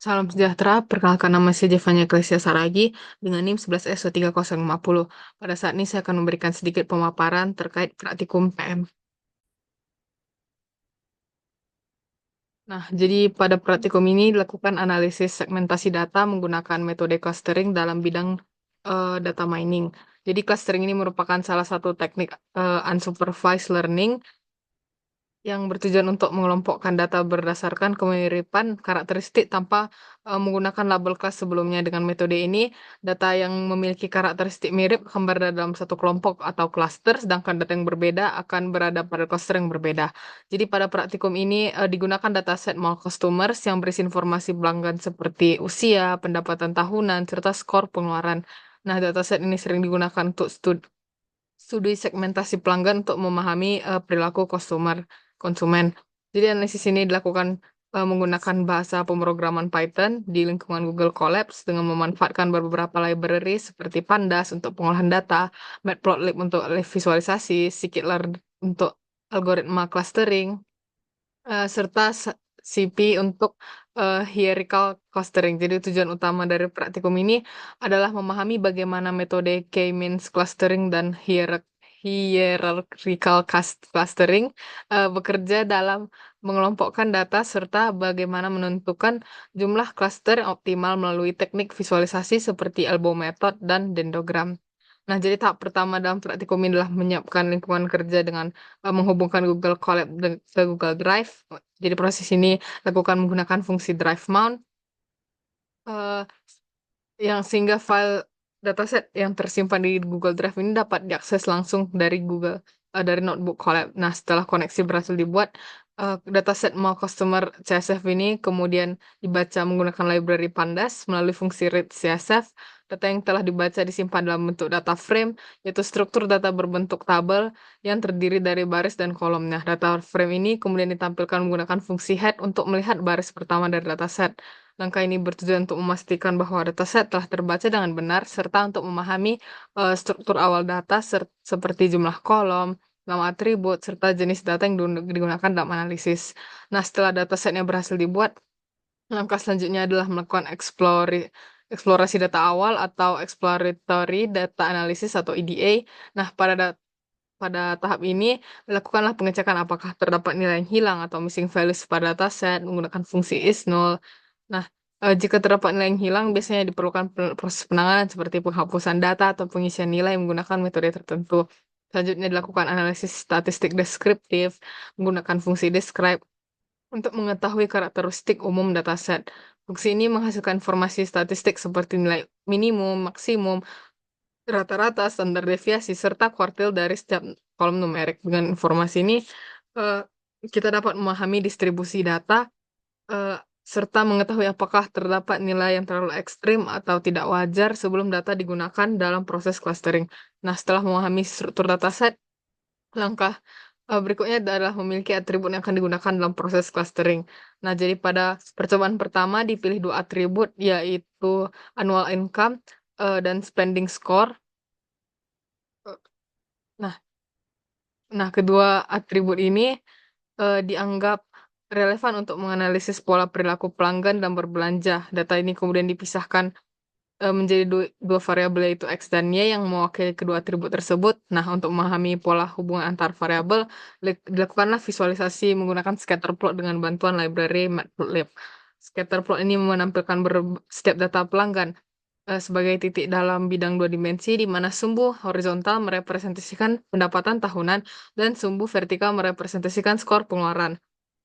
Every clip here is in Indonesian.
Salam sejahtera, perkenalkan nama saya Jevanya Ecclesia Saragi dengan NIM 11SO3050. Pada saat ini saya akan memberikan sedikit pemaparan terkait praktikum PM. Nah, jadi pada praktikum ini dilakukan analisis segmentasi data menggunakan metode clustering dalam bidang data mining. Jadi clustering ini merupakan salah satu teknik unsupervised learning yang bertujuan untuk mengelompokkan data berdasarkan kemiripan karakteristik tanpa menggunakan label kelas sebelumnya. Dengan metode ini, data yang memiliki karakteristik mirip akan berada dalam satu kelompok atau cluster, sedangkan data yang berbeda akan berada pada cluster yang berbeda. Jadi pada praktikum ini digunakan dataset mall customers yang berisi informasi pelanggan seperti usia, pendapatan tahunan, serta skor pengeluaran. Nah, dataset ini sering digunakan untuk studi segmentasi pelanggan untuk memahami perilaku konsumen. Jadi analisis ini dilakukan menggunakan bahasa pemrograman Python di lingkungan Google Colabs dengan memanfaatkan beberapa library seperti Pandas untuk pengolahan data, Matplotlib untuk visualisasi, scikit-learn untuk algoritma clustering, serta CP untuk hierarchical clustering. Jadi tujuan utama dari praktikum ini adalah memahami bagaimana metode K-means clustering dan hierarchical clustering bekerja dalam mengelompokkan data serta bagaimana menentukan jumlah cluster yang optimal melalui teknik visualisasi seperti elbow method dan dendrogram. Nah, jadi tahap pertama dalam praktikum ini adalah menyiapkan lingkungan kerja dengan menghubungkan Google Colab ke Google Drive. Jadi proses ini lakukan menggunakan fungsi drive mount, eh, yang sehingga file dataset yang tersimpan di Google Drive ini dapat diakses langsung dari dari notebook Colab. Nah, setelah koneksi berhasil dibuat, dataset mau customer CSV ini kemudian dibaca menggunakan library Pandas melalui fungsi read CSV. Data yang telah dibaca disimpan dalam bentuk data frame, yaitu struktur data berbentuk tabel yang terdiri dari baris dan kolom. Nah, data frame ini kemudian ditampilkan menggunakan fungsi head untuk melihat baris pertama dari dataset. Langkah ini bertujuan untuk memastikan bahwa dataset telah terbaca dengan benar, serta untuk memahami struktur awal data seperti jumlah kolom, nama atribut, serta jenis data yang digunakan dalam analisis. Nah, setelah datasetnya berhasil dibuat, langkah selanjutnya adalah melakukan eksplorasi data awal atau exploratory data analysis atau EDA. Nah, pada tahap ini, lakukanlah pengecekan apakah terdapat nilai yang hilang atau missing values pada dataset menggunakan fungsi is-null. Nah, jika terdapat nilai yang hilang, biasanya diperlukan proses penanganan seperti penghapusan data atau pengisian nilai menggunakan metode tertentu. Selanjutnya dilakukan analisis statistik deskriptif menggunakan fungsi describe untuk mengetahui karakteristik umum dataset. Fungsi ini menghasilkan informasi statistik seperti nilai minimum, maksimum, rata-rata, standar deviasi, serta kuartil dari setiap kolom numerik. Dengan informasi ini, eh, kita dapat memahami distribusi data, eh, serta mengetahui apakah terdapat nilai yang terlalu ekstrim atau tidak wajar sebelum data digunakan dalam proses clustering. Nah, setelah memahami struktur dataset, langkah berikutnya adalah memiliki atribut yang akan digunakan dalam proses clustering. Nah, jadi pada percobaan pertama dipilih dua atribut, yaitu annual income dan spending score. Nah, kedua atribut ini dianggap relevan untuk menganalisis pola perilaku pelanggan dan berbelanja. Data ini kemudian dipisahkan menjadi dua variabel yaitu X dan Y yang mewakili kedua atribut tersebut. Nah, untuk memahami pola hubungan antar variabel, dilakukanlah visualisasi menggunakan scatter plot dengan bantuan library Matplotlib. Scatter plot ini menampilkan setiap data pelanggan sebagai titik dalam bidang dua dimensi di mana sumbu horizontal merepresentasikan pendapatan tahunan dan sumbu vertikal merepresentasikan skor pengeluaran.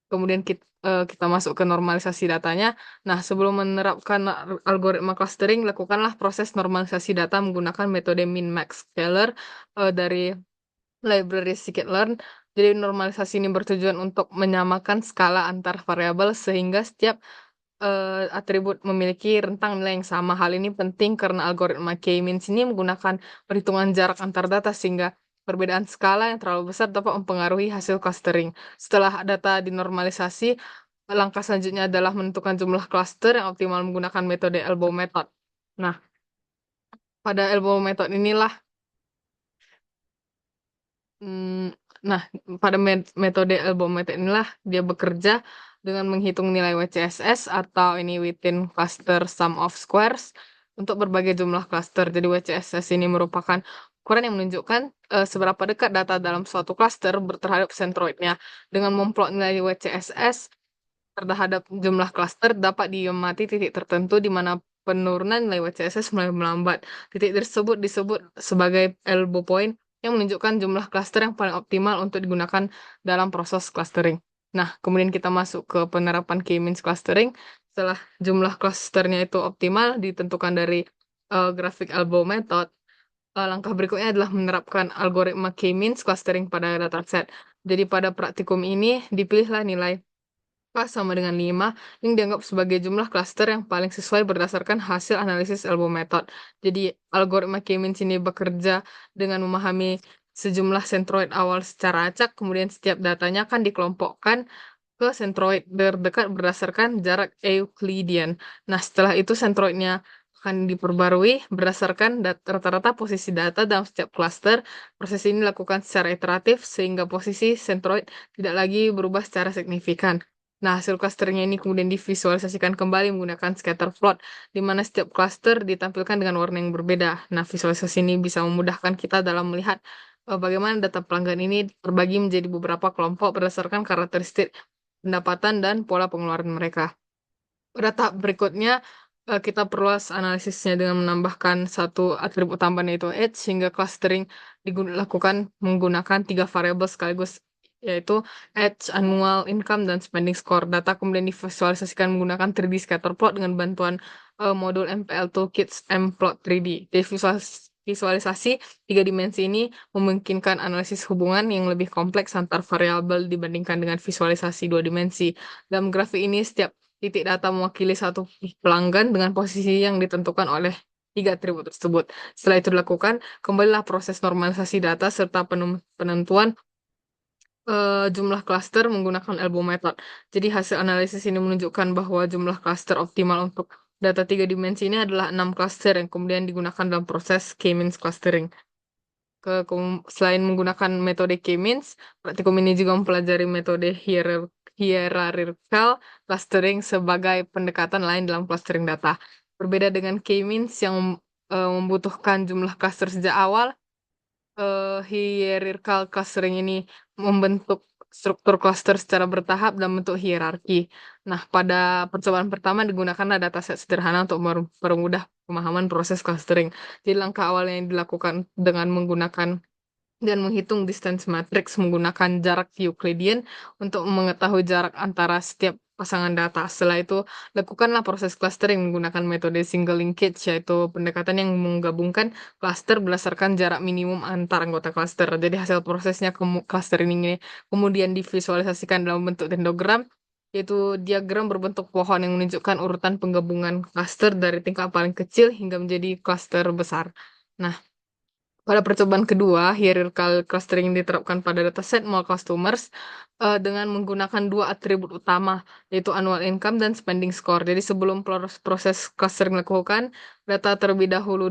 Kemudian kita masuk ke normalisasi datanya. Nah, sebelum menerapkan algoritma clustering, lakukanlah proses normalisasi data menggunakan metode min-max scaler dari library scikit-learn. Jadi normalisasi ini bertujuan untuk menyamakan skala antar variabel sehingga setiap atribut memiliki rentang nilai yang sama. Hal ini penting karena algoritma K-means ini menggunakan perhitungan jarak antar data sehingga perbedaan skala yang terlalu besar dapat mempengaruhi hasil clustering. Setelah data dinormalisasi, langkah selanjutnya adalah menentukan jumlah cluster yang optimal menggunakan metode elbow method. Nah, pada elbow method inilah Hmm, nah, pada metode elbow method inilah dia bekerja dengan menghitung nilai WCSS atau ini within cluster sum of squares untuk berbagai jumlah cluster. Jadi WCSS ini merupakan ukuran yang menunjukkan seberapa dekat data dalam suatu cluster terhadap sentroidnya. Dengan memplot nilai WCSS terhadap jumlah cluster dapat diamati titik tertentu di mana penurunan nilai WCSS mulai melambat. Titik tersebut disebut sebagai elbow point yang menunjukkan jumlah cluster yang paling optimal untuk digunakan dalam proses clustering. Nah, kemudian kita masuk ke penerapan K-means clustering. Setelah jumlah clusternya itu optimal ditentukan dari grafik elbow method, langkah berikutnya adalah menerapkan algoritma K-means clustering pada dataset. Jadi pada praktikum ini dipilihlah nilai K sama dengan 5 yang dianggap sebagai jumlah klaster yang paling sesuai berdasarkan hasil analisis elbow method. Jadi algoritma K-means ini bekerja dengan memahami sejumlah sentroid awal secara acak, kemudian setiap datanya akan dikelompokkan ke sentroid terdekat berdasarkan jarak Euclidean. Nah, setelah itu sentroidnya akan diperbarui berdasarkan rata-rata posisi data dalam setiap cluster. Proses ini dilakukan secara iteratif sehingga posisi sentroid tidak lagi berubah secara signifikan. Nah, hasil clusternya ini kemudian divisualisasikan kembali menggunakan scatter plot, di mana setiap cluster ditampilkan dengan warna yang berbeda. Nah, visualisasi ini bisa memudahkan kita dalam melihat bagaimana data pelanggan ini terbagi menjadi beberapa kelompok berdasarkan karakteristik pendapatan dan pola pengeluaran mereka. Pada tahap berikutnya, kita perluas analisisnya dengan menambahkan satu atribut tambahan yaitu age, sehingga clustering dilakukan menggunakan 3 variabel sekaligus, yaitu age, annual income, dan spending score. Data kemudian divisualisasikan menggunakan 3D scatter plot dengan bantuan modul MPL Toolkit Mplot 3D. Jadi visualisasi 3 dimensi ini memungkinkan analisis hubungan yang lebih kompleks antar variabel dibandingkan dengan visualisasi 2 dimensi. Dalam grafik ini, setiap titik data mewakili satu pelanggan dengan posisi yang ditentukan oleh 3 atribut tersebut. Setelah itu dilakukan, kembalilah proses normalisasi data serta penentuan jumlah cluster menggunakan elbow method. Jadi hasil analisis ini menunjukkan bahwa jumlah cluster optimal untuk data 3 dimensi ini adalah 6 cluster yang kemudian digunakan dalam proses K-means clustering. Selain menggunakan metode K-means, praktikum ini juga mempelajari metode hierarchical clustering sebagai pendekatan lain dalam clustering data. Berbeda dengan K-means yang membutuhkan jumlah cluster sejak awal, hierarchical clustering ini membentuk struktur cluster secara bertahap dan bentuk hierarki. Nah, pada percobaan pertama digunakanlah dataset sederhana untuk mempermudah pemahaman proses clustering. Jadi langkah awal yang dilakukan dengan menggunakan dan menghitung distance matrix menggunakan jarak Euclidean untuk mengetahui jarak antara setiap pasangan data. Setelah itu, lakukanlah proses clustering menggunakan metode single linkage, yaitu pendekatan yang menggabungkan cluster berdasarkan jarak minimum antar anggota cluster. Jadi hasil prosesnya clustering ini kemudian divisualisasikan dalam bentuk dendrogram, yaitu diagram berbentuk pohon yang menunjukkan urutan penggabungan cluster dari tingkat paling kecil hingga menjadi cluster besar. Nah, pada percobaan kedua, hierarchical clustering diterapkan pada dataset mall customers dengan menggunakan 2 atribut utama, yaitu annual income dan spending score. Jadi sebelum proses clustering dilakukan, data terlebih dahulu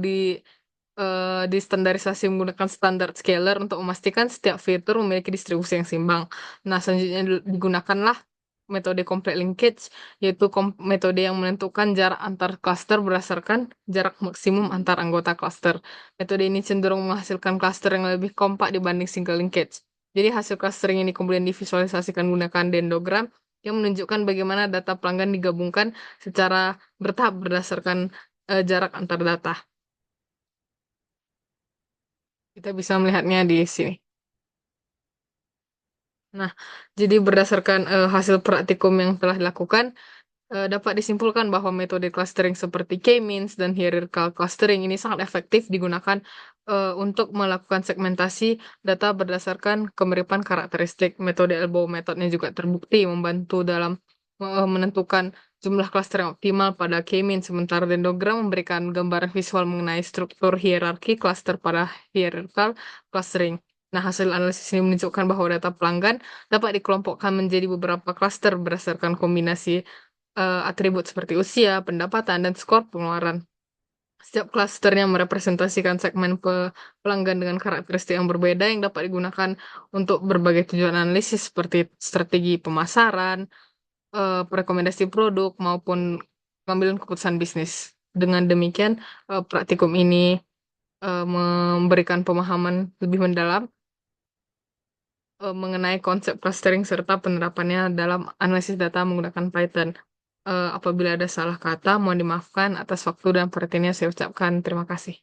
distandarisasi menggunakan standard scalar untuk memastikan setiap fitur memiliki distribusi yang seimbang. Nah, selanjutnya digunakanlah metode complete linkage, yaitu metode yang menentukan jarak antar cluster berdasarkan jarak maksimum antar anggota cluster. Metode ini cenderung menghasilkan cluster yang lebih kompak dibanding single linkage. Jadi hasil clustering ini kemudian divisualisasikan menggunakan dendrogram yang menunjukkan bagaimana data pelanggan digabungkan secara bertahap berdasarkan jarak antar data. Kita bisa melihatnya di sini. Nah, jadi berdasarkan hasil praktikum yang telah dilakukan, dapat disimpulkan bahwa metode clustering seperti K-means dan hierarchical clustering ini sangat efektif digunakan untuk melakukan segmentasi data berdasarkan kemiripan karakteristik. Metode elbow methodnya juga terbukti membantu dalam menentukan jumlah cluster yang optimal pada K-means, sementara dendrogram memberikan gambaran visual mengenai struktur hierarki cluster pada hierarchical clustering. Nah, hasil analisis ini menunjukkan bahwa data pelanggan dapat dikelompokkan menjadi beberapa cluster berdasarkan kombinasi atribut seperti usia, pendapatan, dan skor pengeluaran. Setiap klasternya merepresentasikan segmen pelanggan dengan karakteristik yang berbeda yang dapat digunakan untuk berbagai tujuan analisis seperti strategi pemasaran, rekomendasi produk maupun pengambilan keputusan bisnis. Dengan demikian, praktikum ini, memberikan pemahaman lebih mendalam, mengenai konsep clustering serta penerapannya dalam analisis data menggunakan Python. Apabila ada salah kata mohon dimaafkan atas waktu dan perhatiannya saya ucapkan terima kasih.